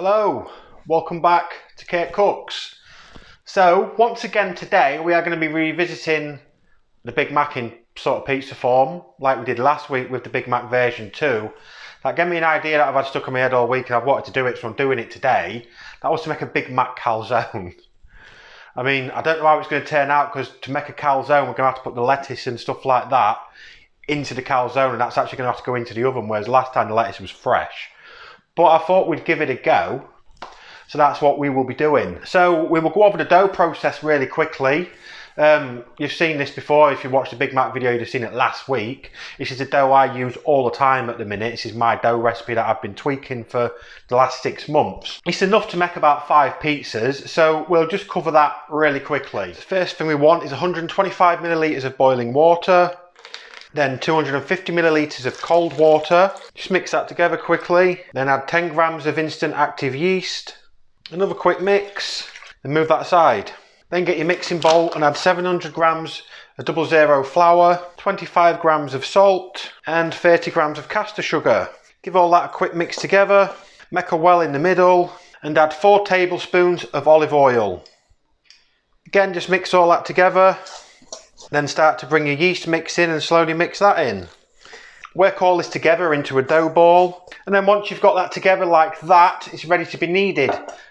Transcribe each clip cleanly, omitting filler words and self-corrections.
Hello, welcome back to Kirk Kooks. So once again today we are going to be revisiting the Big Mac in sort of pizza form like we did last week with the Big Mac version 2. That gave me an idea that I've had stuck in my head all week and I've wanted to do it, so I'm doing it today. That was to make a Big Mac calzone. I mean, I don't know how it's going to turn out, because to make a calzone we're going to have to put the lettuce and stuff like that into the calzone, and that's actually going to have to go into the oven, whereas last time the lettuce was fresh. But I thought we'd give it a go, so that's what we will be doing. So we will go over the dough process really quickly. You've seen this before. If you watched the Big Mac video, you'd have seen it last week. This is the dough I use all the time at the minute. This is my dough recipe that I've been tweaking for the last 6 months. It's enough to make about 5 pizzas, so we'll just cover that really quickly. The first thing we want is 125 millilitres of boiling water. Then 250 millilitres of cold water. Just mix that together quickly. Then add 10 grams of instant active yeast. Another quick mix. Then move that aside. Then get your mixing bowl and add 700 grams of 00 flour, 25 grams of salt, and 30 grams of caster sugar. Give all that a quick mix together. Make a well in the middle and add 4 tablespoons of olive oil. Again, just mix all that together. Then start to bring your yeast mix in and slowly mix that in. Work all this together into a dough ball, and then once you've got that together like that, it's ready to be kneaded.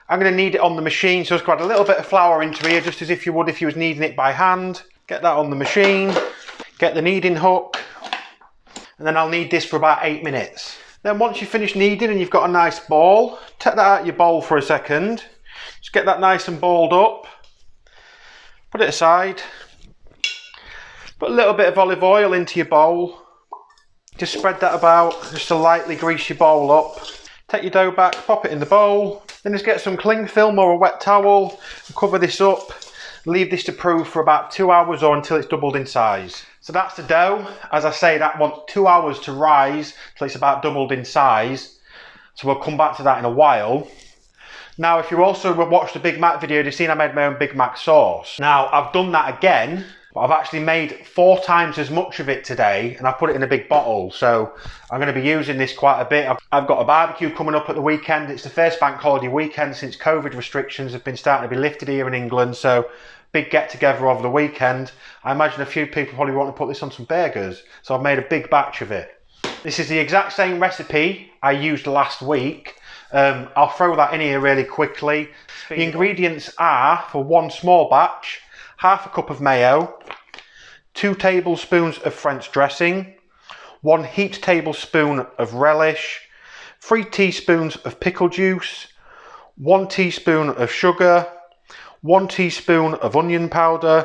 I'm going to knead it on the machine, so just add a little bit of flour into here, just as if you would if you was kneading it by hand. Get that on the machine, get the kneading hook, and then I'll knead this for about 8 minutes. Then once you've finished kneading and you've got a nice ball, take that out of your bowl for a second. Just get that nice and balled up. Put it aside. Put a little bit of olive oil into your bowl. Just spread that about, just to lightly grease your bowl up. Take your dough back, pop it in the bowl. Then just get some cling film or a wet towel and cover this up. Leave this to proof for about 2 hours or until it's doubled in size. So that's the dough. As I say, that wants 2 hours to rise till it's about doubled in size. So we'll come back to that in a while. Now, if you also watched the Big Mac video, you've seen I made my own Big Mac sauce. Now, I've done that again. But I've actually made 4 times as much of it today, and I put it in a big bottle, so I'm going to be using this quite a bit. I've got a barbecue coming up at the weekend. It's the first bank holiday weekend since COVID restrictions have been starting to be lifted here in England, so big get together over the weekend. I imagine a few people probably want to put this on some burgers, so I've made a big batch of it. This is the exact same recipe I used last week. I'll throw that in here really quickly. The ingredients are, for 1 small batch, half a cup of mayo, 2 tablespoons of French dressing, 1 heaped tablespoon of relish, 3 teaspoons of pickle juice, 1 teaspoon of sugar, 1 teaspoon of onion powder,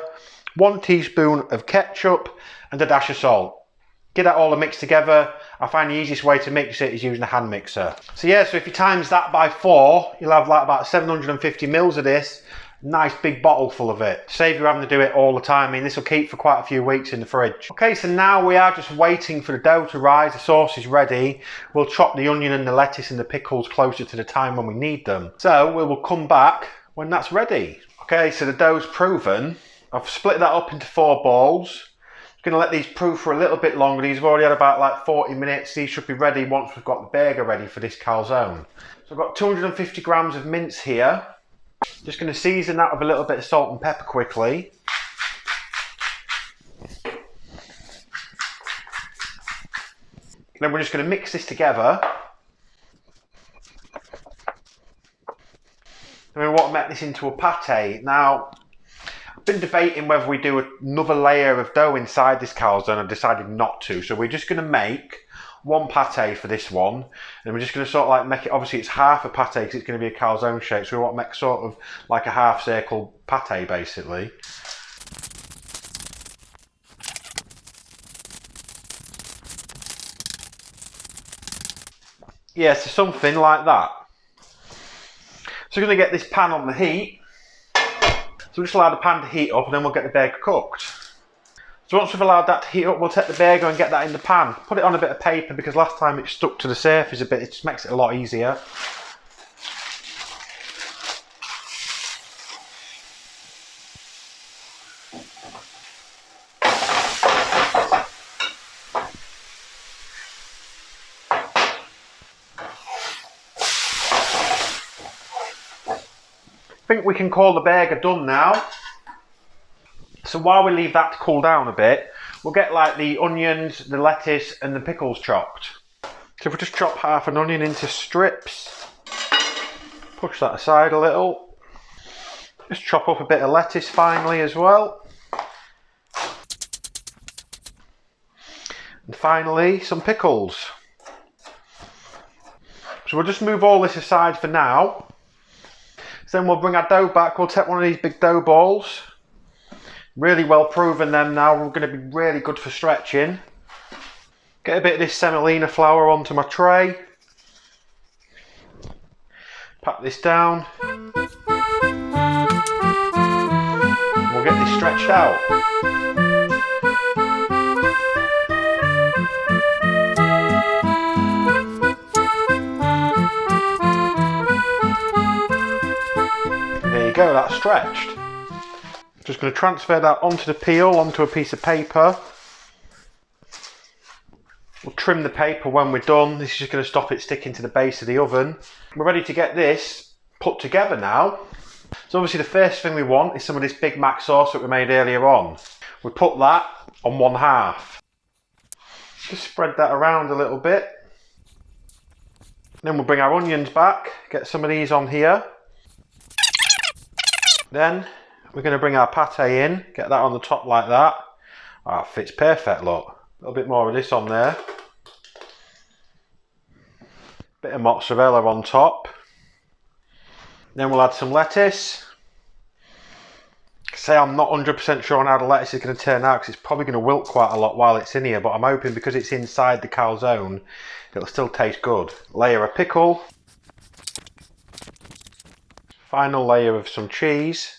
1 teaspoon of ketchup, and a dash of salt. Get that all mixed together. I find the easiest way to mix it is using a hand mixer. So yeah, so if you times that by 4, you'll have like about 750 mils of this. Nice big bottle full of it. Save you having to do it all the time. I mean, this will keep for quite a few weeks in the fridge. Okay, so now we are just waiting for the dough to rise. The sauce is ready. We'll chop the onion and the lettuce and the pickles closer to the time when we need them. So we will come back when that's ready. Okay, so the dough's proven. I've split that up into 4 balls. I'm going to let these proof for a little bit longer. These have already had about like 40 minutes. These should be ready once we've got the burger ready for this calzone. So I've got 250 grams of mince here. Just going to season that with a little bit of salt and pepper quickly. Then we're just going to mix this together. And we want to make this into a pate. Now, I've been debating whether we do another layer of dough inside this calzone. I've decided not to. So we're just going to make 1 pate for this one, and we're just going to sort of like make it, obviously it's half a pate because it's going to be a calzone shape, so we want to make sort of like a half circle pate basically. Yeah, so something like that. So we're going to get this pan on the heat, so we'll just allow the pan to heat up and then we'll get the burger cooked. So once we've allowed that to heat up, we'll take the burger and get that in the pan. Put it on a bit of paper because last time it stuck to the surface a bit. It just makes it a lot easier. think we can call the burger done now. So while we leave that to cool down a bit, we'll get like the onions, the lettuce and the pickles chopped. So if we just chop half an onion into strips, push that aside a little. Just chop up a bit of lettuce finely as well. And finally, some pickles. So we'll just move all this aside for now. So then we'll bring our dough back. We'll take one of these big dough balls. Really well proven them now. We're going to be really good for stretching. Get a bit of this semolina flour onto my tray. Pat this down. We'll get this stretched out. There you go, that's stretched. Just going to transfer that onto the peel, onto a piece of paper. We'll trim the paper when we're done. This is just going to stop it sticking to the base of the oven. We're ready to get this put together now. So obviously the first thing we want is some of this Big Mac sauce that we made earlier on. We put that on one half. Just spread that around a little bit. Then we'll bring our onions back, get some of these on here. Then we're going to bring our pate in, get that on the top like that. Oh, it fits perfect, look. A little bit more of this on there. Bit of mozzarella on top. Then we'll add some lettuce. Say I'm not 100% sure on how the lettuce is going to turn out because it's probably going to wilt quite a lot while it's in here, but I'm hoping because it's inside the calzone, it'll still taste good. Layer of pickle. Final layer of some cheese.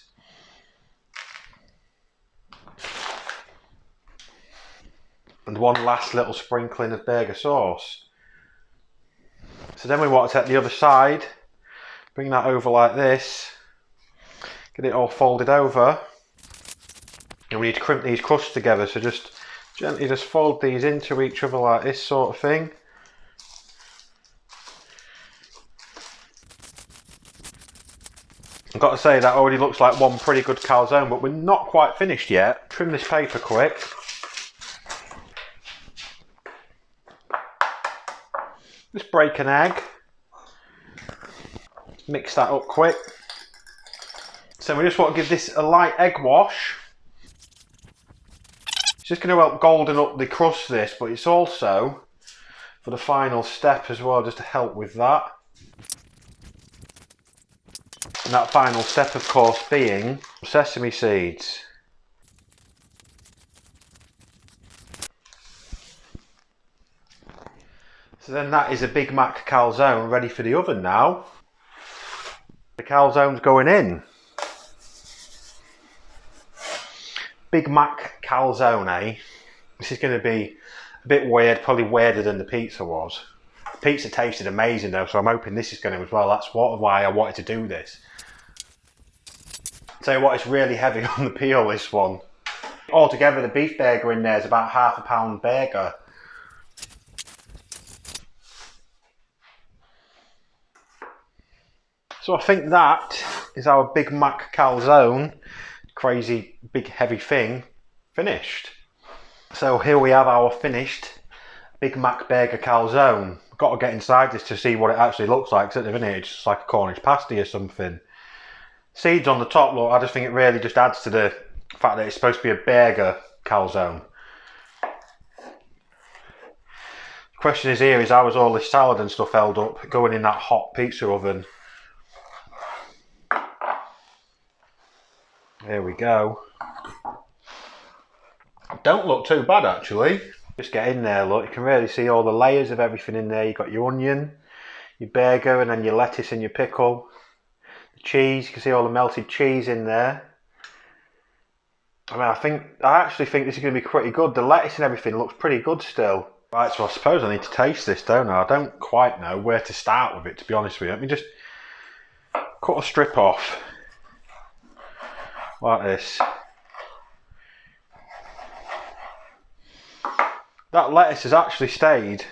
And one last little sprinkling of burger sauce. So then we want to take the other side, bring that over like this, get it all folded over. And we need to crimp these crusts together, so just gently just fold these into each other like this sort of thing. I've got to say that already looks like one pretty good calzone, but we're not quite finished yet. Trim this paper quick. Just break an egg. Mix that up quick. So we just want to give this a light egg wash. It's just going to help golden up the crust this, but it's also for the final step as well, just to help with that. And that final step, of course, being sesame seeds. So then that is a Big Mac calzone ready for the oven now. The calzone's going in. Big Mac calzone, eh? This is going to be a bit weird, probably weirder than the pizza was. The pizza tasted amazing though, so I'm hoping this is going to as well. That's why I wanted to do this. Tell you what, it's really heavy on the peel, this one. Altogether, the beef burger in there is about £1/2 pound burger. So I think that is our Big Mac calzone, crazy big heavy thing, finished. So here we have our finished Big Mac burger calzone. I've got to get inside this to see what it actually looks like, because at the minute it's just like a Cornish pasty or something. Seeds on the top, look, I just think it really just adds to the fact that it's supposed to be a burger calzone. The question is here is how is all this salad and stuff held up going in that hot pizza oven? There we go. Don't look too bad actually. Just get in there, look, you can really see all the layers of everything in there. You've got your onion, your burger, and then your lettuce and your pickle. The cheese, you can see all the melted cheese in there. I mean, I actually think this is going to be pretty good. The lettuce and everything looks pretty good still. Right, so I suppose I need to taste this, don't I? I don't quite know where to start with it, to be honest with you. Let me just cut a strip off. Like this. That lettuce has actually stayed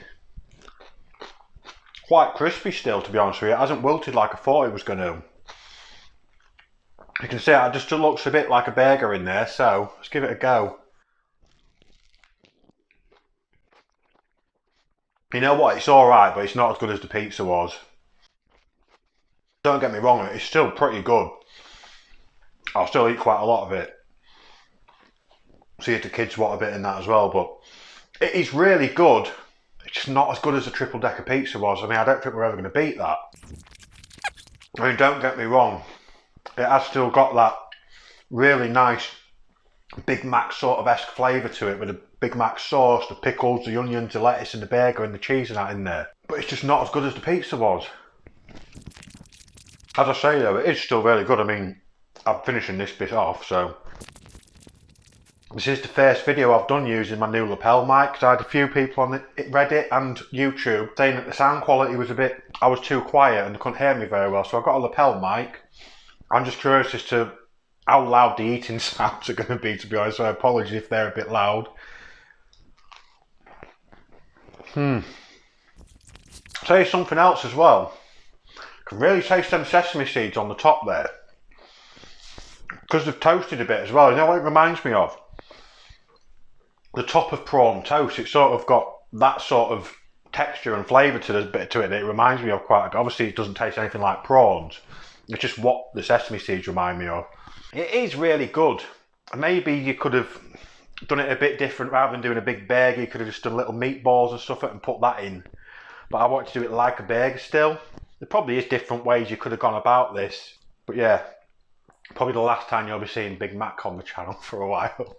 quite crispy still, to be honest with you. It hasn't wilted like I thought it was going to. You can see it just looks a bit like a burger in there, so let's give it a go. You know what, it's alright, but it's not as good as the pizza was. Don't get me wrong, it's still pretty good. I'll still eat quite a lot of it. See if the kids want a bit in that as well, but it is really good. It's just not as good as the triple decker pizza was. I mean, I don't think we're ever going to beat that. I mean, don't get me wrong, it has still got that really nice Big Mac sort of esque flavour to it, with the Big Mac sauce, the pickles, the onions, the lettuce and the burger and the cheese and that in there. But it's just not as good as the pizza was. As I say though, it is still really good. I mean, I'm finishing this bit off, so this is the first video I've done using my new lapel mic, because I had a few people on Reddit and YouTube saying that the sound quality was I was too quiet and they couldn't hear me very well, so I got a lapel mic. I'm just curious as to how loud the eating sounds are going to be, to be honest, so I apologise if they're a bit loud. Say something else as well. I can really taste them sesame seeds on the top there, because they've toasted a bit as well. You know what it reminds me of? The top of prawn toast. It's sort of got that sort of texture and flavour to it that it reminds me of quite a bit. Obviously it doesn't taste anything like prawns. It's just what the sesame seeds remind me of. It is really good. Maybe you could have done it a bit different. Rather than doing a big burger, you could have just done little meatballs and stuff and put that in. But I want to do it like a burger still. There probably is different ways you could have gone about this. But yeah, probably the last time you'll be seeing Big Mac on the channel for a while.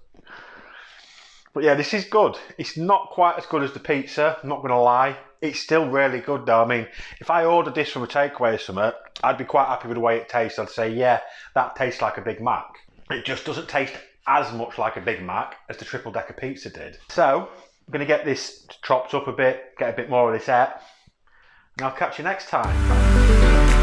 But yeah, this is good. It's not quite as good as the pizza, I'm not going to lie. It's still really good though. I mean, if I ordered this from a takeaway or something, I'd be quite happy with the way it tastes. I'd say, yeah, that tastes like a Big Mac. It just doesn't taste as much like a Big Mac as the triple decker pizza did. So, I'm going to get this chopped up a bit, get a bit more of this out, and I'll catch you next time.